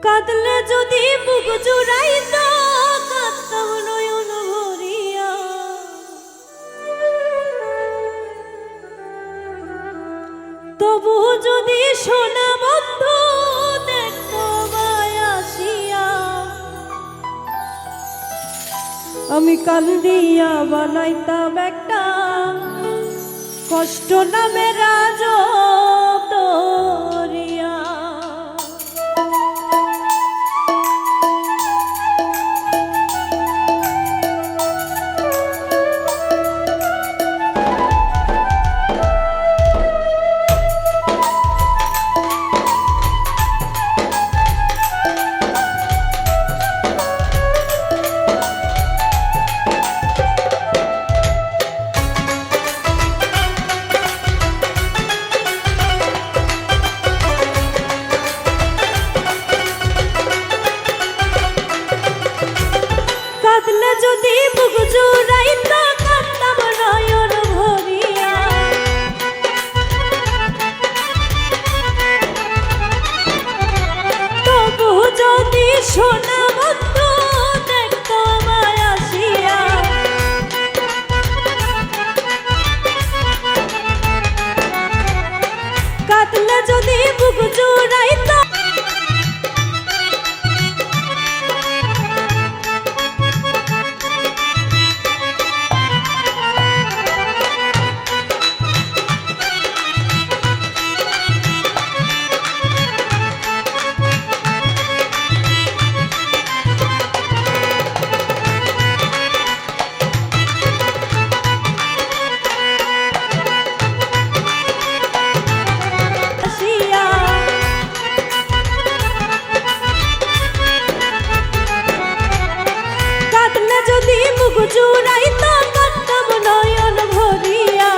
কাঁদলে যদি বুক জুড়াইত কাঁদতাম নয়ন ভরিয়া, তবু যদি সোনা বন্ধু দেখতো আসিয়া, আমি কান্দিয়া বানাইতাম একটা কষ্ট নামে রাজব দরিয়া। কাঁদলে যদি বুক জুড়াইত কাঁদতাম নয়ন ভরিয়া, তবু যদি সোনা বন্ধু দেখতো আমায় আসিয়া, কাঁদলে যদি বুক জুড়াইত যদি মুখ জুড়াইত কাঁদতাম নয়ন ভরিয়া,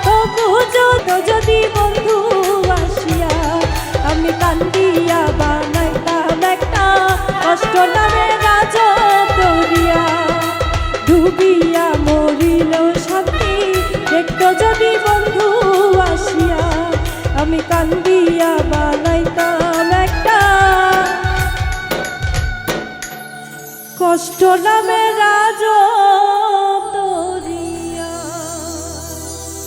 তবু যদি বন্ধু আসিয়া, আমি কান্দিয়া বানাইতাম একটা কষ্ট নামে রাজব দরিয়া। ডুবিয়া মরিল শান্তি দেখতো যদি বন্ধু আসিয়া, আমি কান্দিয়া বানাইতাম একটা কষ্ট নামে রাজব